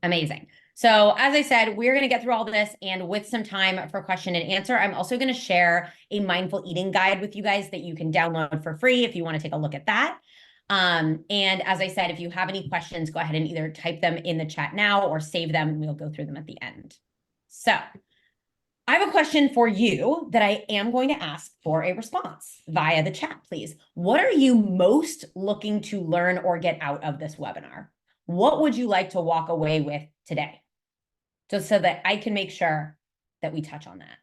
Amazing. So as I said, we're going to get through all this, and with some time for question and answer, I'm also going to share a mindful eating guide with you guys that you can download for free if you want to take a look at that. And as I said, if you have any questions, go ahead and either type them in the chat now or save them, and we'll go through them at the end. So I have a question for you that I am going to ask for a response via the chat, please. What are you most looking to learn or get out of this webinar? What would you like to walk away with today? Just so that I can make sure that we touch on that.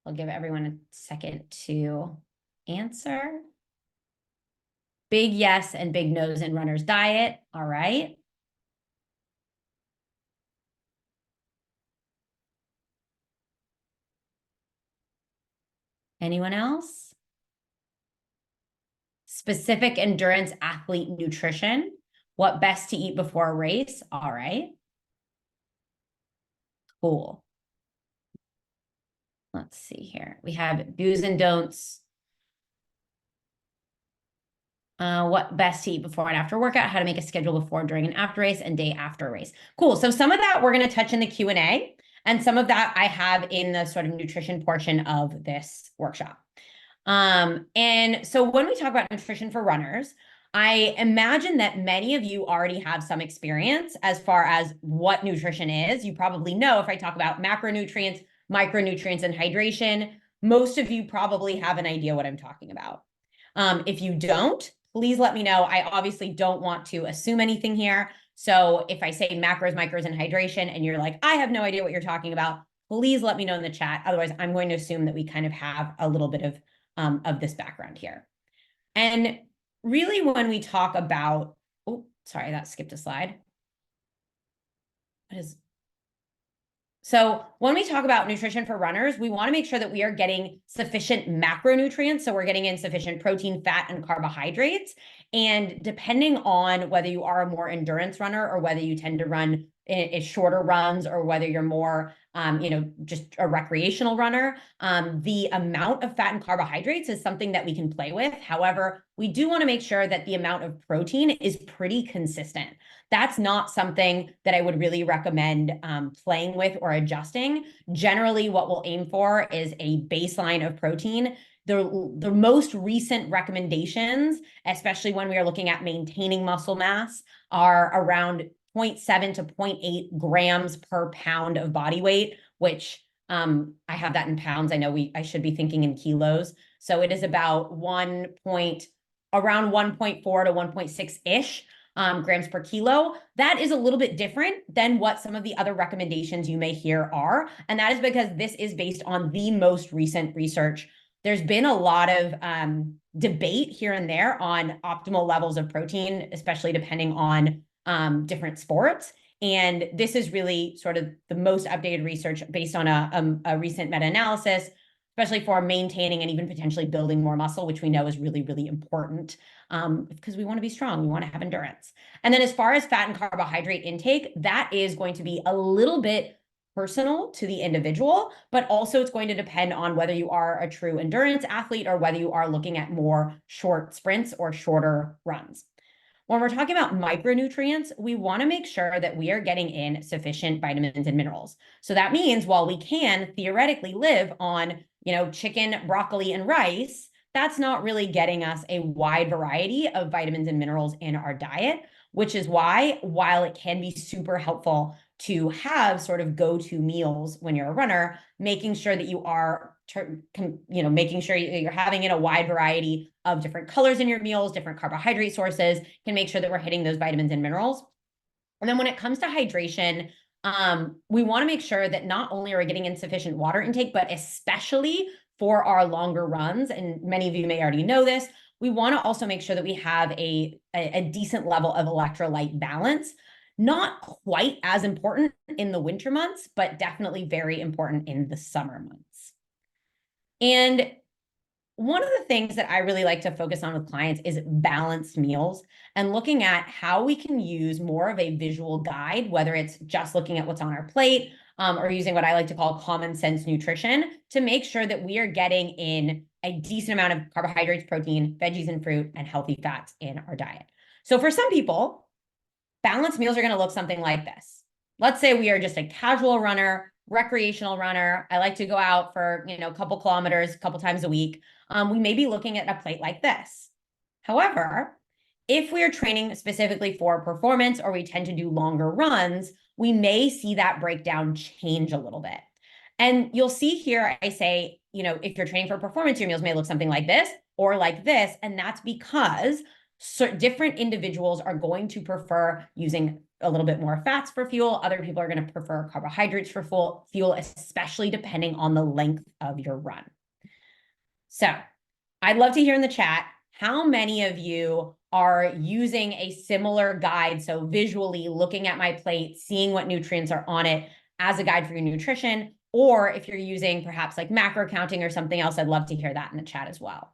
I'll give everyone a second to answer. Big yes and big no's in runner's diet. All right. Anyone else? Specific endurance athlete nutrition. What best to eat before a race? All right. Cool. Let's see here. We have do's and don'ts. What best to eat before and after workout, how to make a schedule before, during, and after race, and day after race. Cool. So some of that we're going to touch in the Q&A, and some of that I have in the sort of nutrition portion of this workshop. And so when we talk about nutrition for runners, I imagine that many of you already have some experience as far as what nutrition is. You probably know if I talk about macronutrients, micronutrients, and hydration, most of you probably have an idea what I'm talking about. If you don't, please let me know. I obviously don't want to assume anything here. So if I say macros, micros, and hydration, and you're like, I have no idea what you're talking about, please let me know in the chat. Otherwise, I'm going to assume that we kind of have a little bit of this background here. And really, when we talk about, oh, sorry, that skipped a slide. So when we talk about nutrition for runners, we want to make sure that we are getting sufficient macronutrients. So we're getting in sufficient protein, fat, and carbohydrates. And depending on whether you are a more endurance runner or whether you tend to run in shorter runs or whether you're more, just a recreational runner, the amount of fat and carbohydrates is something that we can play with. However, we do want to make sure that the amount of protein is pretty consistent. That's not something that I would really recommend playing with or adjusting. Generally, what we'll aim for is a baseline of protein. The most recent recommendations, especially when we are looking at maintaining muscle mass, are around 0.7 to 0.8 grams per pound of body weight, which I have that in pounds. I know I should be thinking in kilos. So it is about around 1.4 to 1.6-ish grams per kilo. That is a little bit different than what some of the other recommendations you may hear are. And that is because this is based on the most recent research. There's been a lot of debate here and there on optimal levels of protein, especially depending on different sports. And this is really sort of the most updated research based on a recent meta-analysis, especially for maintaining and even potentially building more muscle, which we know is really, really important because we want to be strong. We want to have endurance. And then as far as fat and carbohydrate intake, that is going to be a little bit personal to the individual, but also it's going to depend on whether you are a true endurance athlete or whether you are looking at more short sprints or shorter runs. When we're talking about micronutrients, we want to make sure that we are getting in sufficient vitamins and minerals. So that means while we can theoretically live on, chicken, broccoli, and rice, that's not really getting us a wide variety of vitamins and minerals in our diet, which is why, while it can be super helpful to have sort of go-to meals when you're a runner, making sure that you are, making sure you're having in a wide variety of different colors in your meals, different carbohydrate sources, can make sure that we're hitting those vitamins and minerals. And then when it comes to hydration, we want to make sure that not only are we getting insufficient water intake, but especially for our longer runs, and many of you may already know this, we want to also make sure that we have a decent level of electrolyte balance. Not quite as important in the winter months, but definitely very important in the summer months. And one of the things that I really like to focus on with clients is balanced meals and looking at how we can use more of a visual guide, whether it's just looking at what's on our plate, or using what I like to call common sense nutrition to make sure that we are getting in a decent amount of carbohydrates, protein, veggies, and fruit, and healthy fats in our diet. So for some people, balanced meals are going to look something like this. Let's say we are just a casual runner, recreational runner. I like to go out for, a couple kilometers, a couple times a week. We may be looking at a plate like this. However, if we are training specifically for performance or we tend to do longer runs, we may see that breakdown change a little bit. And you'll see here, I say, if you're training for performance, your meals may look something like this or like this. And that's because different individuals are going to prefer using a little bit more fats for fuel. Other people are going to prefer carbohydrates for fuel, especially depending on the length of your run. So I'd love to hear in the chat, how many of you are using a similar guide? So visually looking at my plate, seeing what nutrients are on it as a guide for your nutrition, or if you're using perhaps like macro counting or something else, I'd love to hear that in the chat as well.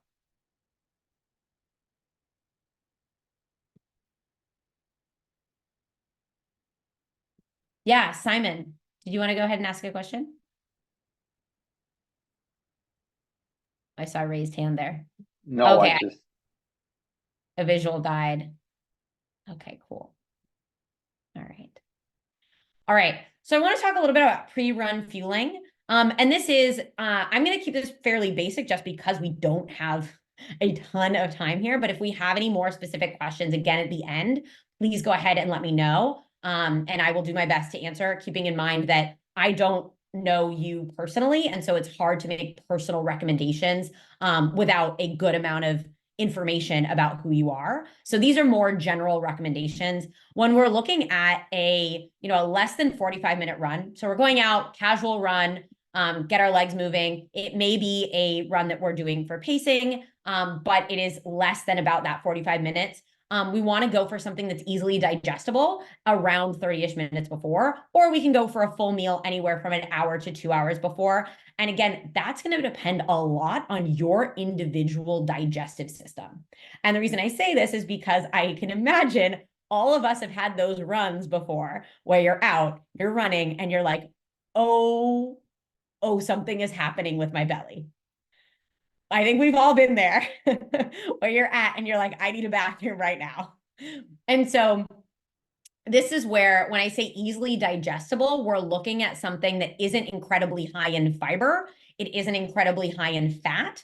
Yeah, Simon, did you want to go ahead and ask a question? I saw a raised hand there. No, okay. I just... A visual guide. Okay, cool. All right. All right. So I want to talk a little bit about pre-run fueling. And this is, I'm going to keep this fairly basic just because we don't have a ton of time here. But if we have any more specific questions, again, at the end, please go ahead and let me know. And I will do my best to answer, keeping in mind that I don't know you personally. And so it's hard to make personal recommendations without a good amount of information about who you are. So these are more general recommendations. When we're looking at a less than 45-minute run, so we're going out, casual run, get our legs moving. It may be a run that we're doing for pacing, but it is less than about that 45 minutes. We want to go for something that's easily digestible around 30-ish minutes before, or we can go for a full meal anywhere from an hour to 2 hours before. And again, that's going to depend a lot on your individual digestive system. And the reason I say this is because I can imagine all of us have had those runs before where you're out, you're running, and you're like, oh, something is happening with my belly. I think we've all been there where you're at and you're like, I need a bathroom right now. And so this is where, when I say easily digestible, we're looking at something that isn't incredibly high in fiber. It isn't incredibly high in fat.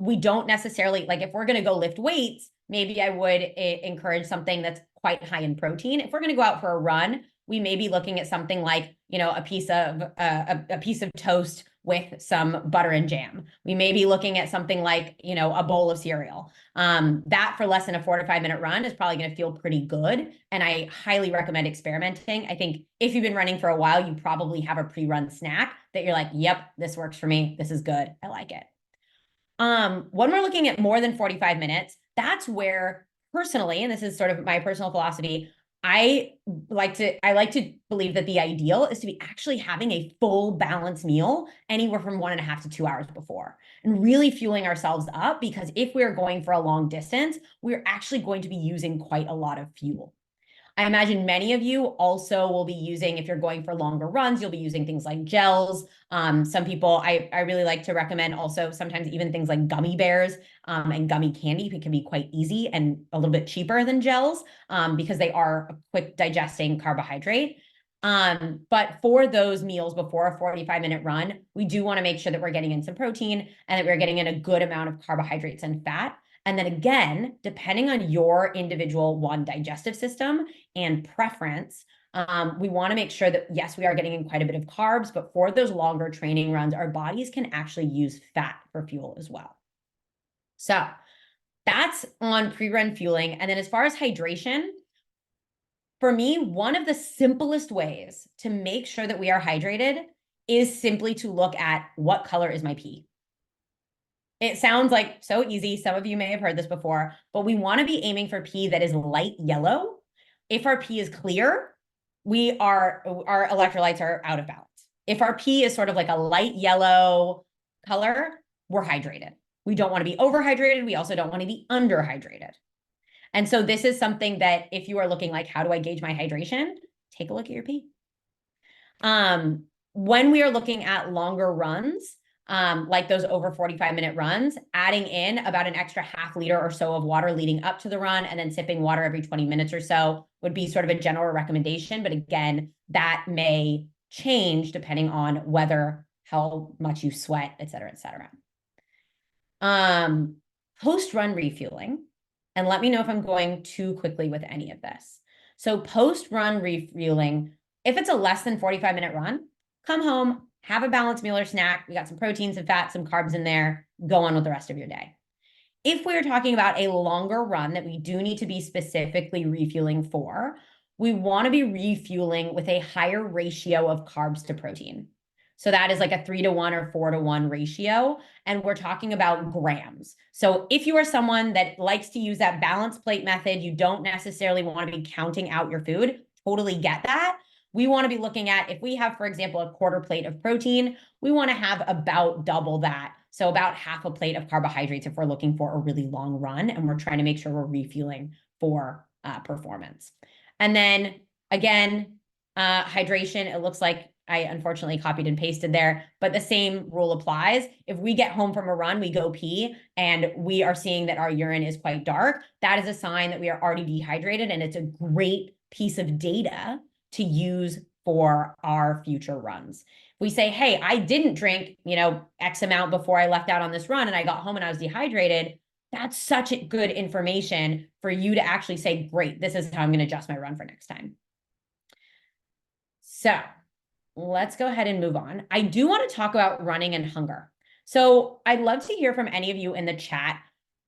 We don't necessarily, like if we're going to go lift weights, maybe I would encourage something that's quite high in protein. If we're going to go out for a run, we may be looking at something like, a piece of toast with some butter and jam. We may be looking at something like, a bowl of cereal. That for less than a 4 to 5 minute run is probably going to feel pretty good. And I highly recommend experimenting. I think if you've been running for a while, you probably have a pre-run snack that you're like, yep, this works for me. This is good. I like it. When we're looking at more than 45 minutes, that's where personally, and this is sort of my personal philosophy, I like to believe that the ideal is to be actually having a full balanced meal anywhere from 1.5 to 2 hours before, and really fueling ourselves up, because if we're going for a long distance, we're actually going to be using quite a lot of fuel. I imagine many of you also will be using, if you're going for longer runs, you'll be using things like gels. Some people, I really like to recommend also sometimes even things like gummy bears and gummy candy. It can be quite easy and a little bit cheaper than gels because they are a quick digesting carbohydrate. But for those meals before a 45-minute run, we do want to make sure that we're getting in some protein and that we're getting in a good amount of carbohydrates and fat. And then again, depending on your individual digestive system and preference, we want to make sure that, yes, we are getting in quite a bit of carbs, but for those longer training runs, our bodies can actually use fat for fuel as well. So that's on pre-run fueling. And then as far as hydration, for me, one of the simplest ways to make sure that we are hydrated is simply to look at what color is my pee. It sounds like so easy. Some of you may have heard this before, but we want to be aiming for pee that is light yellow. If our pee is clear, our electrolytes are out of balance. If our pee is sort of like a light yellow color, we're hydrated. We don't want to be overhydrated. We also don't want to be underhydrated. And so this is something that if you are looking like, how do I gauge my hydration? Take a look at your pee. When we are looking at longer runs, like those over 45-minute runs, adding in about an extra half liter or so of water leading up to the run and then sipping water every 20 minutes or so would be sort of a general recommendation. But again, that may change depending on whether, how much you sweat, et cetera, et cetera. Post-run refueling, and let me know if I'm going too quickly with any of this. So post-run refueling, if it's a less than 45-minute run, come home, have a balanced meal or snack. We got some proteins, some fats, some carbs in there. Go on with the rest of your day. If we're talking about a longer run that we do need to be specifically refueling for, we want to be refueling with a higher ratio of carbs to protein. So that is like a 3-to-1 or 4-to-1 ratio. And we're talking about grams. So if you are someone that likes to use that balanced plate method, you don't necessarily want to be counting out your food, totally get that. We want to be looking at, if we have, for example, a quarter plate of protein, we want to have about double that. So about half a plate of carbohydrates if we're looking for a really long run and we're trying to make sure we're refueling for performance. And then again, hydration, it looks like I unfortunately copied and pasted there, but the same rule applies. If we get home from a run, we go pee, and we are seeing that our urine is quite dark, that is a sign that we are already dehydrated, and it's a great piece of data to use for our future runs. We say, hey, I didn't drink, X amount before I left out on this run and I got home and I was dehydrated. That's such a good information for you to actually say, great, this is how I'm going to adjust my run for next time. So let's go ahead and move on. I do want to talk about running and hunger. So I'd love to hear from any of you in the chat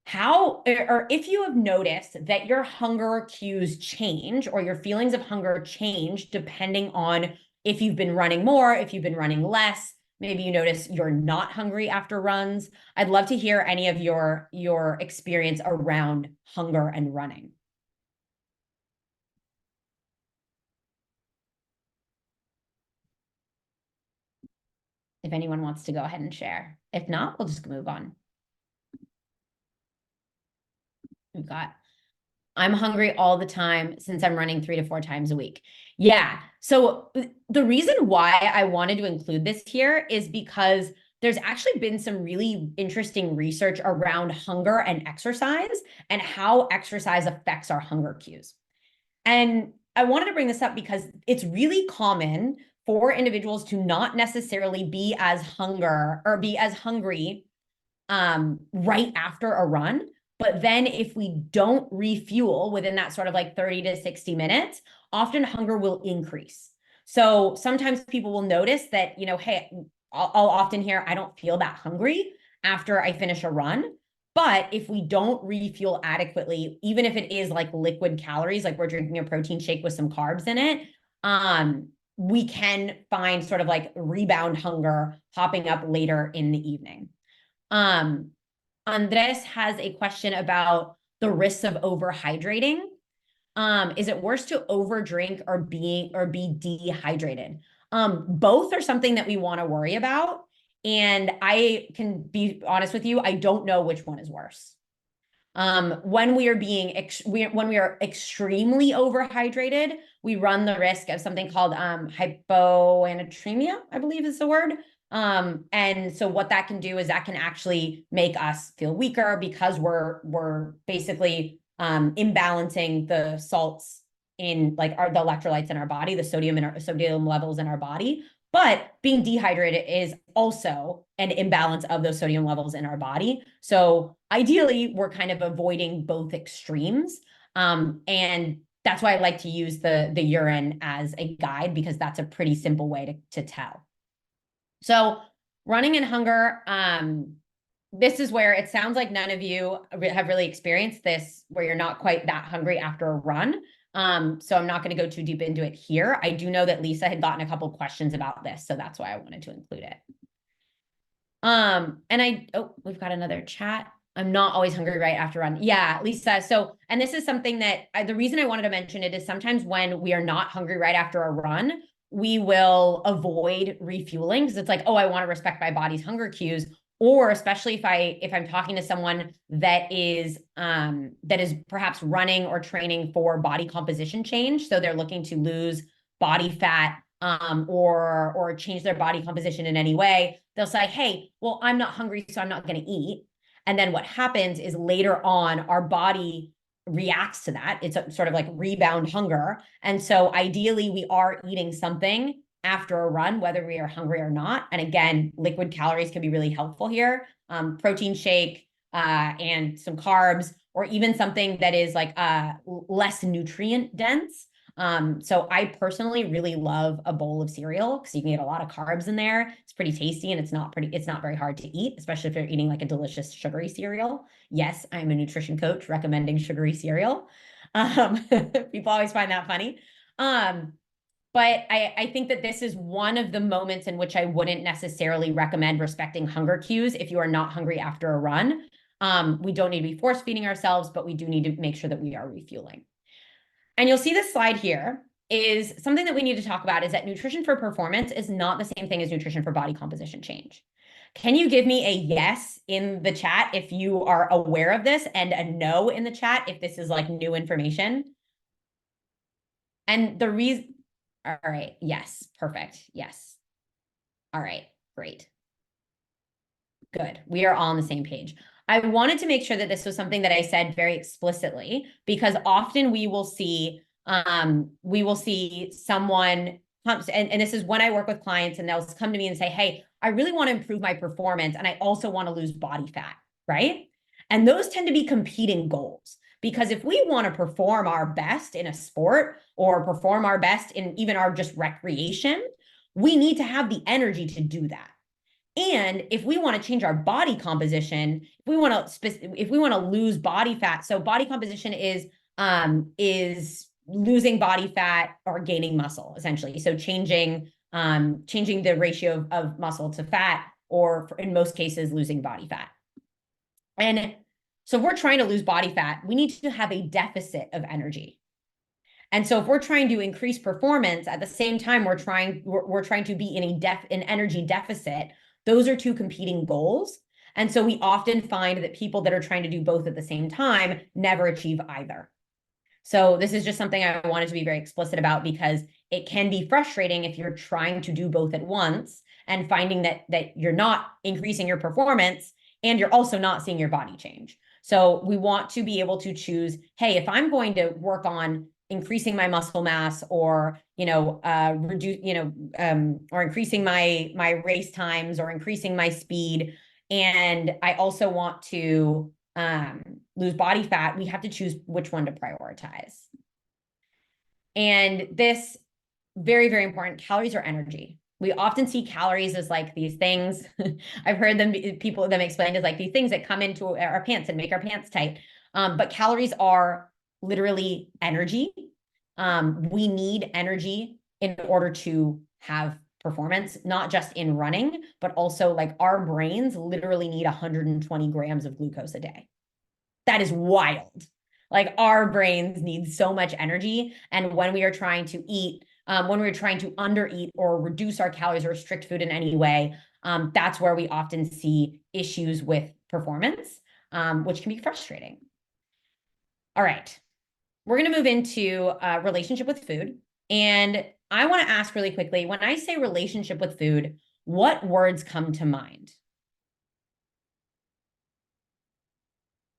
how, or if you have noticed that your hunger cues change or your feelings of hunger change depending on if you've been running more, if you've been running less, maybe you notice you're not hungry after runs. I'd love to hear any of your experience around hunger and running. If anyone wants to go ahead and share. If not, we'll just move on. We've got, I'm hungry all the time since I'm running 3 to 4 times a week. Yeah. So the reason why I wanted to include this here is because there's actually been some really interesting research around hunger and exercise and how exercise affects our hunger cues. And I wanted to bring this up because it's really common for individuals to not necessarily be as hungry right after a run. But then if we don't refuel within that sort of like 30 to 60 minutes, often hunger will increase. So sometimes people will notice that, hey, I'll often hear, I don't feel that hungry after I finish a run. But if we don't refuel adequately, even if it is like liquid calories, like we're drinking a protein shake with some carbs in it, we can find sort of like rebound hunger popping up later in the evening. Andres has a question about the risks of overhydrating. Is it worse to overdrink or be dehydrated? Both are something that we want to worry about. And I can be honest with you, I don't know which one is worse. When we are extremely overhydrated, we run the risk of something called hyponatremia, I believe is the word. And so what that can do is that can actually make us feel weaker because we're basically imbalancing the salts in like the electrolytes in our body, the sodium levels in our body. But being dehydrated is also an imbalance of those sodium levels in our body. So ideally, we're kind of avoiding both extremes. And that's why I like to use the urine as a guide, because that's a pretty simple way to tell. So running and hunger, this is where it sounds like none of you have really experienced this, where you're not quite that hungry after a run. So I'm not going to go too deep into it here. I do know that Lisa had gotten a couple questions about this, so that's why I wanted to include it. We've got another chat. I'm not always hungry right after run. Yeah, Lisa. So, and this is something that the reason I wanted to mention it is sometimes when we are not hungry right after a run, we will avoid refueling because it's like, oh, I want to respect my body's hunger cues. Or especially if I'm talking to someone that is perhaps running or training for body composition change. So they're looking to lose body fat or change their body composition in any way, they'll say, hey, well, I'm not hungry, so I'm not going to eat. And then what happens is later on, our body reacts to that. It's a sort of like rebound hunger. And so ideally, we are eating something after a run, whether we are hungry or not. And again, liquid calories can be really helpful here. Protein shake and some carbs, or even something that is like less nutrient dense. So I personally really love a bowl of cereal because you can get a lot of carbs in there. It's pretty tasty and it's not very hard to eat, especially if you're eating like a delicious sugary cereal. Yes, I'm a nutrition coach recommending sugary cereal. People always find that funny. But I think that this is one of the moments in which I wouldn't necessarily recommend respecting hunger cues if you are not hungry after a run. We don't need to be force feeding ourselves, but we do need to make sure that we are refueling. And you'll see this slide here is something that we need to talk about is that nutrition for performance is not the same thing as nutrition for body composition change. Can you give me a yes in the chat if you are aware of this, and a no in the chat if this is like new information? And the reason, all right, yes, perfect, yes. All right, great. Good, we are all on the same page. I wanted to make sure that this was something that I said very explicitly, because often we will see someone comes, and this is when I work with clients and they'll come to me and say, hey, I really want to improve my performance and I also want to lose body fat, right? And those tend to be competing goals, because if we want to perform our best in a sport or perform our best in even our just recreation, we need to have the energy to do that. And if we want to change our body composition, if we want to lose body fat, so body composition is losing body fat or gaining muscle, essentially. So changing the ratio of muscle to fat, or in most cases, losing body fat. And so if we're trying to lose body fat, we need to have a deficit of energy. And so if we're trying to increase performance at the same time, we're trying to be in an energy deficit. Those are two competing goals. And so we often find that people that are trying to do both at the same time never achieve either. So this is just something I wanted to be very explicit about, because it can be frustrating if you're trying to do both at once and finding that you're not increasing your performance and you're also not seeing your body change. So we want to be able to choose, hey, if I'm going to work on increasing my muscle mass, or reduce, or increasing my race times, or increasing my speed, and I also want to lose body fat, we have to choose which one to prioritize. And this, very, very important, calories are energy. We often see calories as like these things. I've heard them explained as like these things that come into our pants and make our pants tight. But calories are literally energy. We need energy in order to have performance, not just in running, but also like our brains literally need 120 grams of glucose a day. That is wild. Like our brains need so much energy. And when we are trying to eat, when we're trying to undereat or reduce our calories or restrict food in any way, that's where we often see issues with performance, which can be frustrating. All right. We're going to move into relationship with food. And I want to ask really quickly, when I say relationship with food, what words come to mind?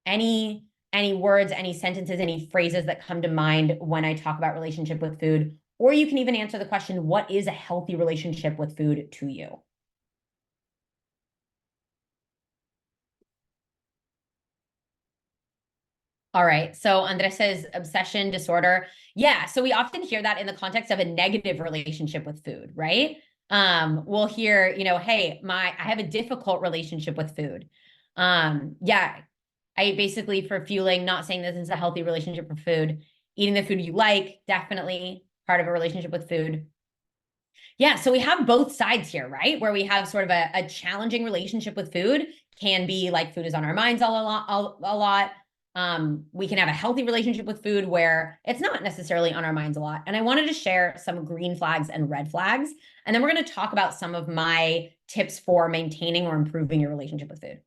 Any words, any sentences, any phrases that come to mind when I talk about relationship with food? Or you can even answer the question, what is a healthy relationship with food to you? All right. So Andres says obsession disorder. Yeah. So we often hear that in the context of a negative relationship with food, right? We'll hear, hey, I have a difficult relationship with food. Yeah. I basically, for fueling, not saying this is a healthy relationship with food, eating the food you like, definitely part of a relationship with food. Yeah, so we have both sides here, right? Where we have sort of a challenging relationship with food, can be like food is on our minds a lot. We can have a healthy relationship with food where it's not necessarily on our minds a lot. And I wanted to share some green flags and red flags. And then we're going to talk about some of my tips for maintaining or improving your relationship with food.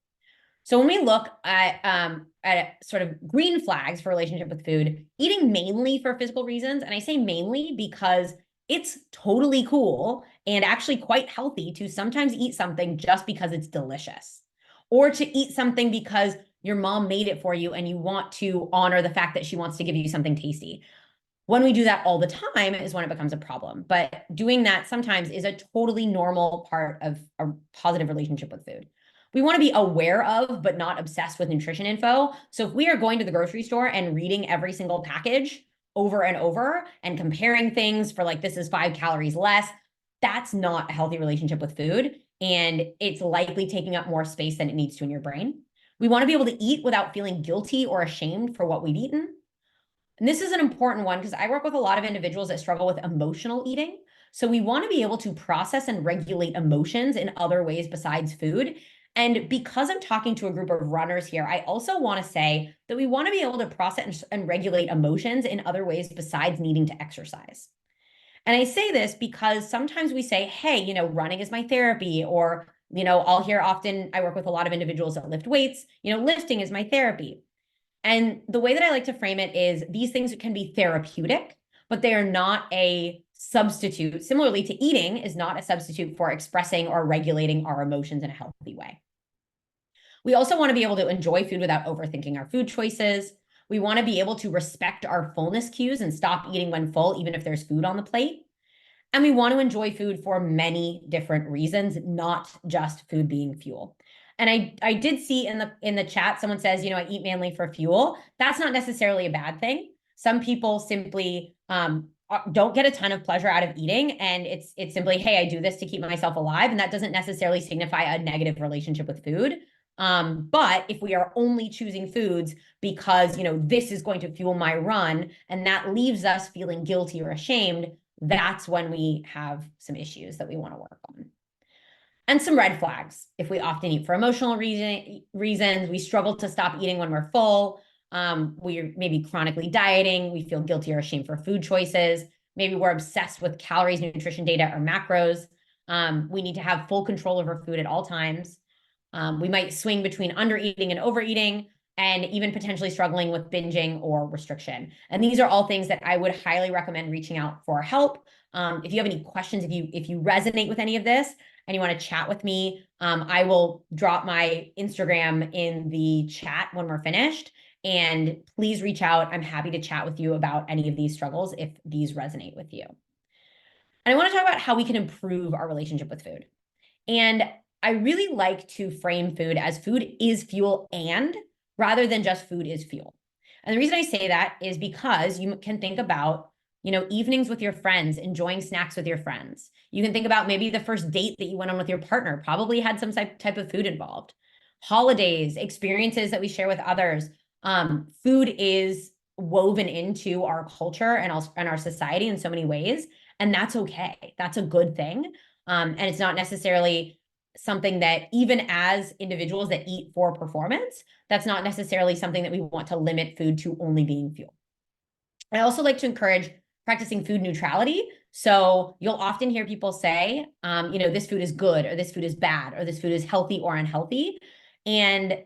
So when we look at sort of green flags for relationship with food, eating mainly for physical reasons, and I say mainly because it's totally cool and actually quite healthy to sometimes eat something just because it's delicious, or to eat something because your mom made it for you and you want to honor the fact that she wants to give you something tasty. When we do that all the time is when it becomes a problem. But doing that sometimes is a totally normal part of a positive relationship with food. We want to be aware of, but not obsessed with nutrition info. So if we are going to the grocery store and reading every single package over and over and comparing things for like, this is 5 calories less, that's not a healthy relationship with food. And it's likely taking up more space than it needs to in your brain. We want to be able to eat without feeling guilty or ashamed for what we've eaten. And this is an important one because I work with a lot of individuals that struggle with emotional eating. So we want to be able to process and regulate emotions in other ways besides food. And because I'm talking to a group of runners here, I also want to say that we want to be able to process and regulate emotions in other ways besides needing to exercise. And I say this because sometimes we say, hey, running is my therapy, or, I'll hear often, I work with a lot of individuals that lift weights, lifting is my therapy. And the way that I like to frame it is these things can be therapeutic, but they are not a substitute. Similarly to eating is not a substitute for expressing or regulating our emotions in a healthy way. We also want to be able to enjoy food without overthinking our food choices. We want to be able to respect our fullness cues and stop eating when full, even if there's food on the plate. And we want to enjoy food for many different reasons, not just food being fuel. And I did see in the chat, someone says, I eat mainly for fuel. That's not necessarily a bad thing. Some people simply don't get a ton of pleasure out of eating. And it's simply, hey, I do this to keep myself alive. And that doesn't necessarily signify a negative relationship with food. But if we are only choosing foods because, this is going to fuel my run, and that leaves us feeling guilty or ashamed, that's when we have some issues that we want to work on. And some red flags. If we often eat for emotional reasons, we struggle to stop eating when we're full, we're maybe chronically dieting, we feel guilty or ashamed for food choices, maybe we're obsessed with calories, nutrition data, or macros, we need to have full control over food at all times. We might swing between undereating and overeating, and even potentially struggling with binging or restriction. And these are all things that I would highly recommend reaching out for help. If you have any questions, if you resonate with any of this and you want to chat with me, I will drop my Instagram in the chat when we're finished. And please reach out. I'm happy to chat with you about any of these struggles if these resonate with you. And I want to talk about how we can improve our relationship with food. And I really like to frame food as food is fuel and rather than just food is fuel. And the reason I say that is because you can think about, evenings with your friends, enjoying snacks with your friends. You can think about maybe the first date that you went on with your partner probably had some type of food involved. Holidays, experiences that we share with others. Food is woven into our culture and our society in so many ways. And that's okay. That's a good thing. And it's not necessarily something that, even as individuals that eat for performance, that's not necessarily something that we want to limit food to only being fuel. I also like to encourage practicing food neutrality. So you'll often hear people say, this food is good, or this food is bad, or this food is healthy or unhealthy. And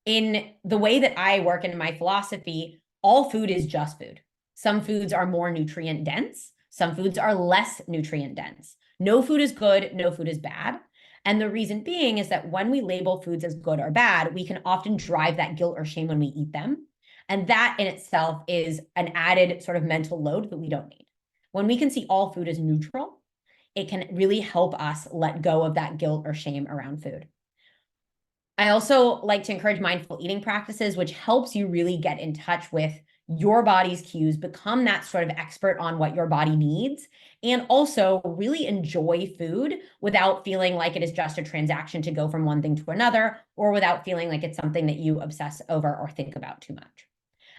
in the way that I work in my philosophy, all food is just food. Some foods are more nutrient dense. Some foods are less nutrient dense. No food is good. No food is bad. And the reason being is that when we label foods as good or bad, we can often drive that guilt or shame when we eat them. And that in itself is an added sort of mental load that we don't need. When we can see all food as neutral, it can really help us let go of that guilt or shame around food. I also like to encourage mindful eating practices, which helps you really get in touch with your body's cues, become that sort of expert on what your body needs, and also really enjoy food without feeling like it is just a transaction to go from one thing to another, or without feeling like it's something that you obsess over or think about too much.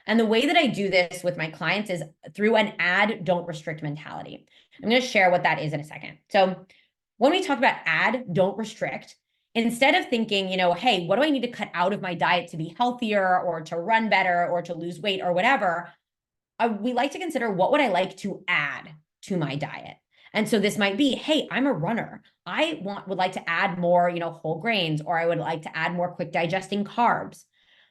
And the way that I do this with my clients is through an add, don't restrict mentality. I'm going to share what that is in a second. So when we talk about add, don't restrict, instead of thinking, hey, what do I need to cut out of my diet to be healthier or to run better or to lose weight or whatever, we like to consider what would I like to add to my diet. And so this might be, hey, I'm a runner. I would like to add more, whole grains, or I would like to add more quick digesting carbs.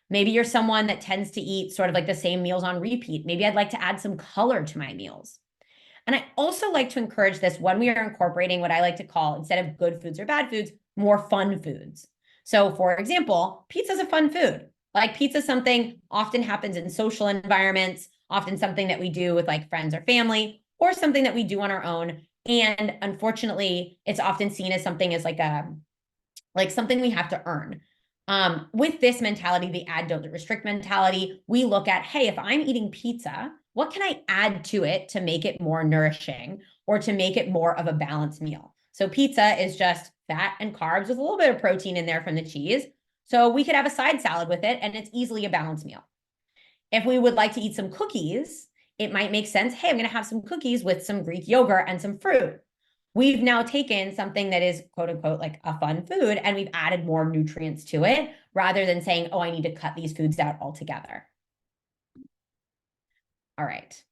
Maybe you're someone that tends to eat sort of like the same meals on repeat. Maybe I'd like to add some color to my meals. And I also like to encourage this when we are incorporating what I like to call, instead of good foods or bad foods, more fun foods. So for example, pizza is a fun food. Like pizza is something often happens in social environments, often something that we do with like friends or family, or something that we do on our own. And unfortunately, it's often seen as something as like something we have to earn. With this mentality, the add, don't restrict mentality, we look at, hey, if I'm eating pizza, what can I add to it to make it more nourishing or to make it more of a balanced meal? So pizza is just fat and carbs with a little bit of protein in there from the cheese. So we could have a side salad with it, and it's easily a balanced meal. If we would like to eat some cookies, it might make sense, hey, I'm going to have some cookies with some Greek yogurt and some fruit. We've now taken something that is quote unquote like a fun food and we've added more nutrients to it rather than saying, oh, I need to cut these foods out altogether. All right.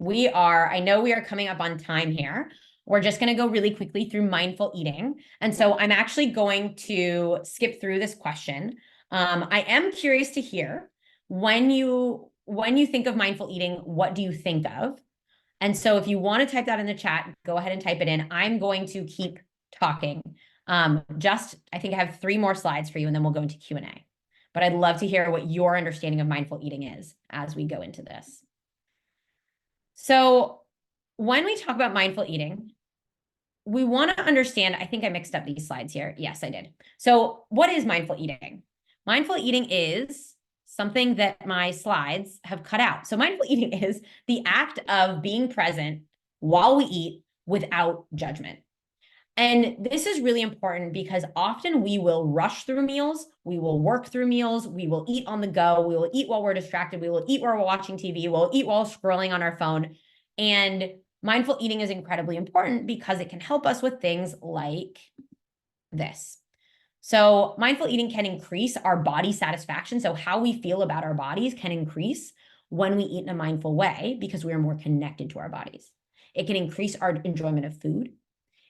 I know we are coming up on time here. We're just going to go really quickly through mindful eating. And so I'm actually going to skip through this question. I am curious to hear when you think of mindful eating, what do you think of? And so if you want to type that in the chat, go ahead and type it in. I'm going to keep talking. I think I have 3 more slides for you, and then we'll go into Q&A. But I'd love to hear what your understanding of mindful eating is as we go into this. So when we talk about mindful eating, we want to understand, I think I mixed up these slides here. Yes, I did. So what is mindful eating? Mindful eating is something that my slides have cut out. So mindful eating is the act of being present while we eat without judgment. And this is really important because often we will rush through meals, we will work through meals, we will eat on the go, we will eat while we're distracted, we will eat while we're watching TV, we'll eat while scrolling on our phone. And mindful eating is incredibly important because it can help us with things like this. So mindful eating can increase our body satisfaction. So how we feel about our bodies can increase when we eat in a mindful way because we are more connected to our bodies. It can increase our enjoyment of food.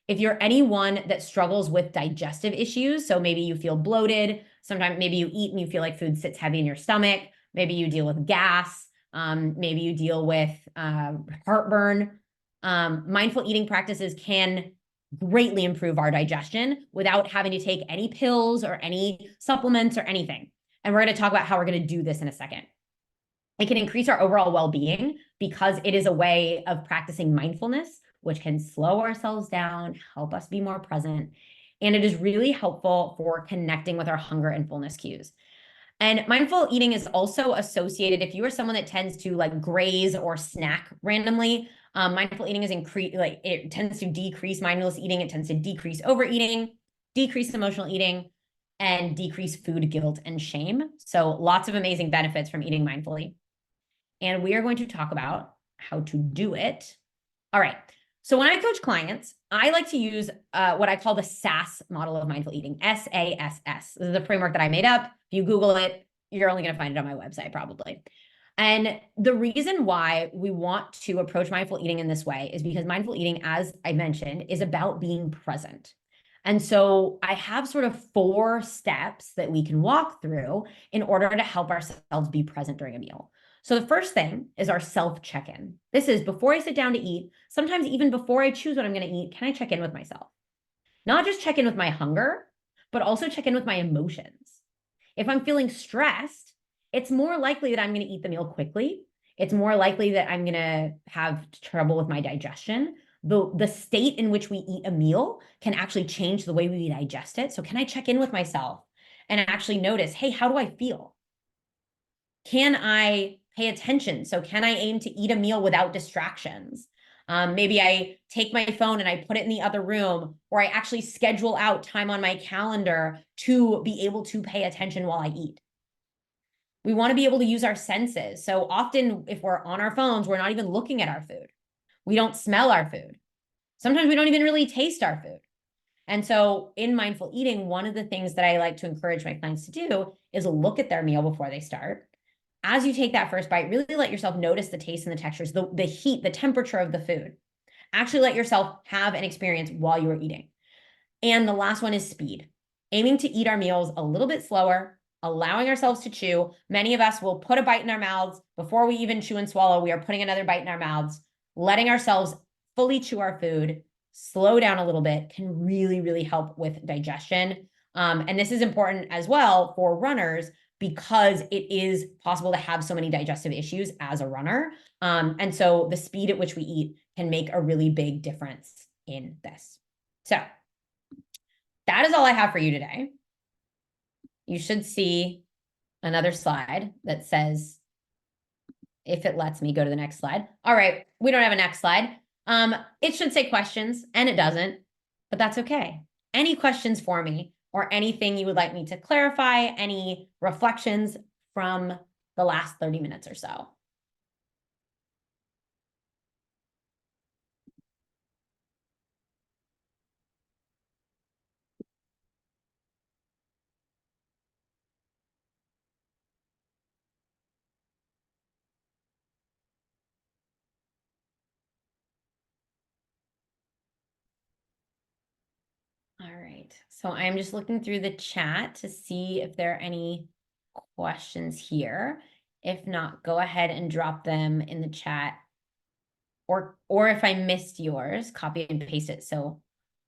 If you're anyone that struggles with digestive issues, so maybe you feel bloated, sometimes maybe you eat and you feel like food sits heavy in your stomach, maybe you deal with gas, maybe you deal with heartburn, mindful eating practices can greatly improve our digestion without having to take any pills or any supplements or anything. And we're going to talk about how we're going to do this in a second. It can increase our overall well-being because it is a way of practicing mindfulness, which can slow ourselves down, help us be more present. And it is really helpful for connecting with our hunger and fullness cues. And mindful eating is also associated, if you are someone that tends to like graze or snack randomly, mindful eating is it tends to decrease mindless eating, it tends to decrease overeating, decrease emotional eating, and decrease food guilt and shame. So lots of amazing benefits from eating mindfully. And we are going to talk about how to do it. All right. So when I coach clients, I like to use what I call the SAS model of mindful eating, SASS. This is a framework that I made up. If you Google it, you're only going to find it on my website probably. And the reason why we want to approach mindful eating in this way is because mindful eating, as I mentioned, is about being present. And so I have sort of 4 steps that we can walk through in order to help ourselves be present during a meal. So the first thing is our self check-in. This is before I sit down to eat, sometimes even before I choose what I'm going to eat, can I check in with myself? Not just check in with my hunger, but also check in with my emotions. If I'm feeling stressed, it's more likely that I'm going to eat the meal quickly. It's more likely that I'm going to have trouble with my digestion. The state in which we eat a meal can actually change the way we digest it. So can I check in with myself and actually notice, hey, how do I feel? Can I pay attention? So can I aim to eat a meal without distractions? Maybe I take my phone and I put it in the other room, or I actually schedule out time on my calendar to be able to pay attention while I eat. We want to be able to use our senses. So often if we're on our phones, we're not even looking at our food. We don't smell our food. Sometimes we don't even really taste our food. And so in mindful eating, one of the things that I like to encourage my clients to do is look at their meal before they start. As you take that first bite, really let yourself notice the taste and the textures, the heat, the temperature of the food. Actually let yourself have an experience while you are eating. And the last one is speed. Aiming to eat our meals a little bit slower, allowing ourselves to chew. Many of us will put a bite in our mouths before we even chew and swallow. We are putting another bite in our mouths. letting ourselves fully chew our food, slow down a little bit, can really, really help with digestion. And this is important as well for runners because it is possible to have so many digestive issues as a runner. And so the speed at which we eat can make a really big difference in this. So that is all I have for you today. You should see another slide that says, if it lets me go to the next slide. All right, we don't have a next slide. It should say questions, and it doesn't, but that's okay. Any questions for me or anything you would like me to clarify, any reflections from the last 30 minutes or so? All right, so I'm just looking through the chat to see if there are any questions here. If not, go ahead and drop them in the chat. Or if I missed yours, copy and paste it. So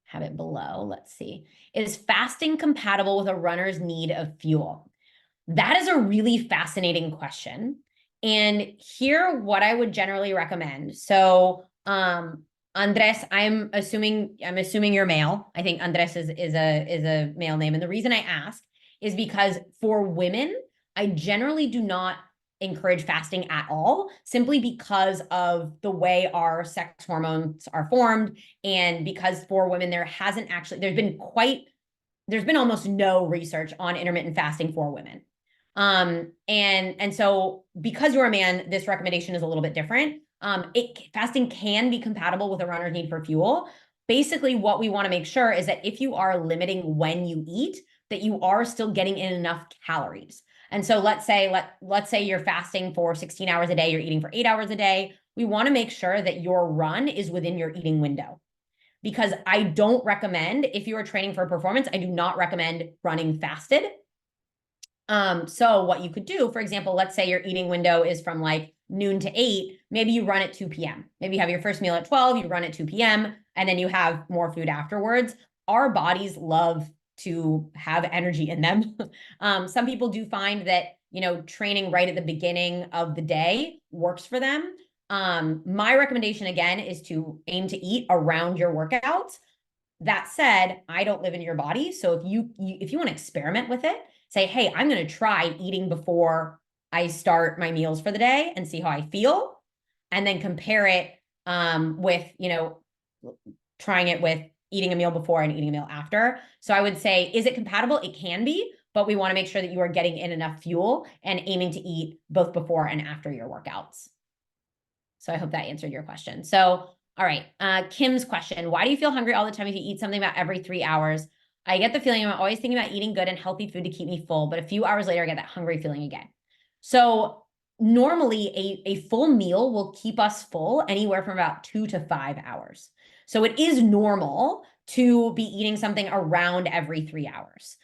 have it below. Let's see. Is fasting compatible with a runner's need of fuel? That is a really fascinating question. And here, what I would generally recommend. So, Andres, I'm assuming you're male. I think Andres is a male name. And the reason I ask is because for women, I generally do not encourage fasting at all, simply because of the way our sex hormones are formed. And because for women, there's been almost no research on intermittent fasting for women. And so because you're a man, this recommendation is a little bit different. Fasting can be compatible with a runner's need for fuel. Basically, what we want to make sure is that if you are limiting when you eat, that you are still getting in enough calories. And so let's say you're fasting for 16 hours a day, you're eating for 8 hours a day. We want to make sure that your run is within your eating window. Because I don't recommend, if you are training for performance, I do not recommend running fasted. So what you could do, for example, let's say your eating window is from like noon to 8, maybe you run at 2 p.m. Maybe you have your first meal at 12, you run at 2 p.m., and then you have more food afterwards. Our bodies love to have energy in them. Some people do find that, training right at the beginning of the day works for them. My recommendation, again, is to aim to eat around your workouts. That said, I don't live in your body. So if you want to experiment with it, say, hey, I'm going to try eating before I start my meals for the day and see how I feel. And then compare it with, trying it with eating a meal before and eating a meal after. So I would say, is it compatible? It can be, but we want to make sure that you are getting in enough fuel and aiming to eat both before and after your workouts. So I hope that answered your question. So, all right, Kim's question, why do you feel hungry all the time if you eat something about every 3 hours? I get the feeling I'm always thinking about eating good and healthy food to keep me full, but a few hours later, I get that hungry feeling again. So normally a full meal will keep us full anywhere from about 2 to 5 hours. So it is normal to be eating something around every 3 hours.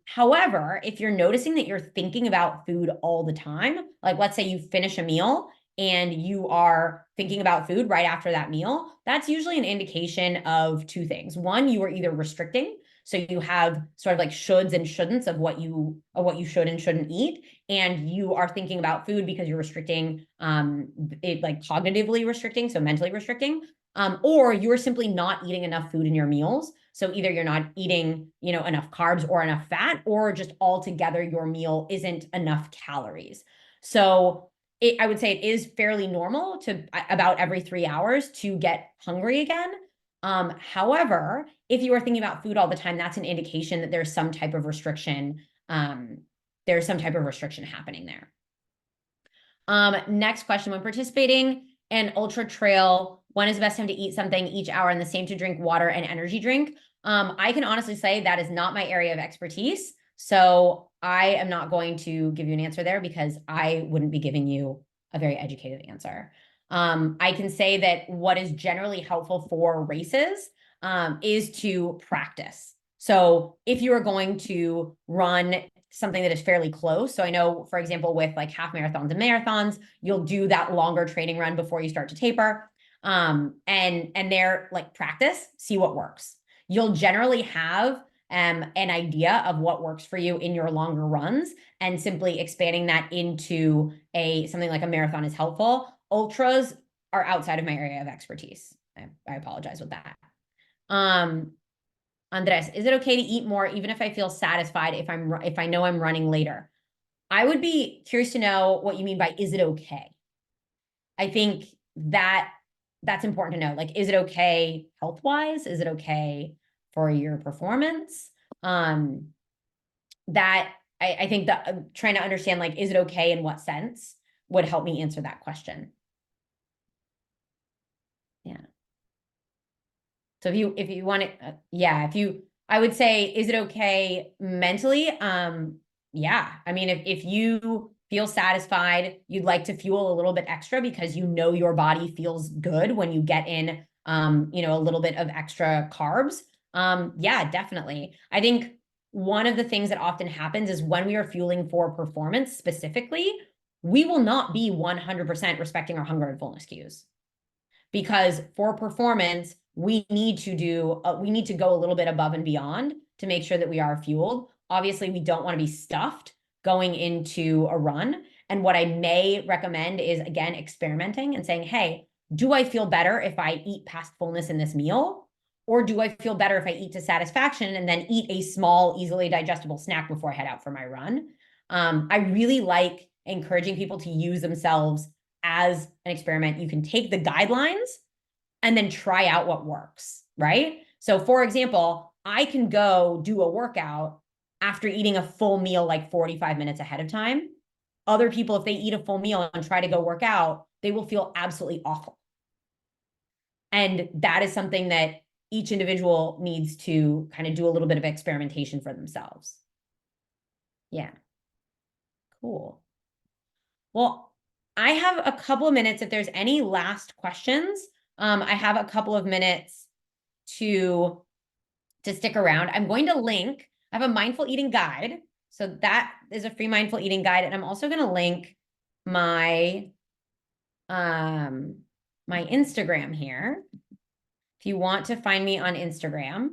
However, if you're noticing that you're thinking about food all the time, like let's say you finish a meal and you are thinking about food right after that meal, that's usually an indication of two things. One, you are either restricting, so you have sort of like shoulds and shouldn'ts of what you should and shouldn't eat, and you are thinking about food because you're restricting, it like cognitively restricting, so mentally restricting, or you're simply not eating enough food in your meals. So either you're not eating, enough carbs or enough fat, or just altogether your meal isn't enough calories. So I would say it is fairly normal to about every 3 hours to get hungry again. However, if you are thinking about food all the time, that's an indication that there's some type of restriction. There's some type of restriction happening there. Next question, when participating in ultra trail, when is the best time to eat something each hour and the same to drink water and energy drink? I can honestly say that is not my area of expertise. So I am not going to give you an answer there because I wouldn't be giving you a very educated answer. I can say that what is generally helpful for races is to practice. So if you are going to run something that is fairly close, so I know, for example, with like half marathons and marathons, you'll do that longer training run before you start to taper. And they're like, practice, see what works. You'll generally have an idea of what works for you in your longer runs, and simply expanding that into something like a marathon is helpful. Ultras are outside of my area of expertise. I apologize with that. Andres, is it okay to eat more even if I feel satisfied if I know I'm running later? I would be curious to know what you mean by is it okay? I think that's important to know. Like, is it okay health-wise? Is it okay for your performance? That I think that trying to understand, like, is it okay in what sense, would help me answer that question. Yeah. So if you want to, yeah, I would say, is it okay mentally? Yeah. I mean, if you feel satisfied, you'd like to fuel a little bit extra because you know your body feels good when you get in, a little bit of extra carbs. Yeah, definitely. I think one of the things that often happens is when we are fueling for performance specifically, we will not be 100% respecting our hunger and fullness cues, because for performance, we need to go a little bit above and beyond to make sure that we are fueled. Obviously, we don't want to be stuffed going into a run. And what I may recommend is, again, experimenting and saying, hey, do I feel better if I eat past fullness in this meal? Or do I feel better if I eat to satisfaction and then eat a small, easily digestible snack before I head out for my run? I really like encouraging people to use themselves as an experiment. You can take the guidelines and then try out what works, right? So for example, I can go do a workout after eating a full meal like 45 minutes ahead of time. Other people, if they eat a full meal and try to go work out, they will feel absolutely awful. And that is something that each individual needs to kind of do a little bit of experimentation for themselves. Yeah. Cool. Well, I have a couple of minutes. If there's any last questions, I have a couple of minutes to stick around. I'm going to link, I have a mindful eating guide. So that is a free mindful eating guide. And I'm also going to link my, my Instagram here. If you want to find me on Instagram,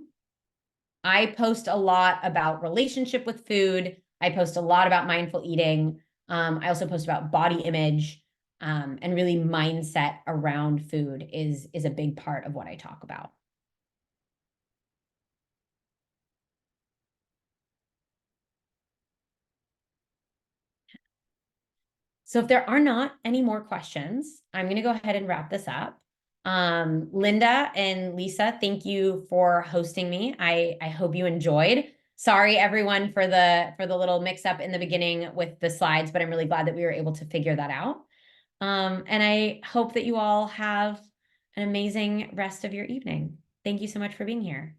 I post a lot about relationship with food. I post a lot about mindful eating. I also post about body image, and really mindset around food is a big part of what I talk about. So if there are not any more questions, I'm going to go ahead and wrap this up. Linda and Lisa, thank you for hosting me. I hope you enjoyed. Sorry, everyone, for the little mix up in the beginning with the slides, but I'm really glad that we were able to figure that out. And I hope that you all have an amazing rest of your evening. Thank you so much for being here.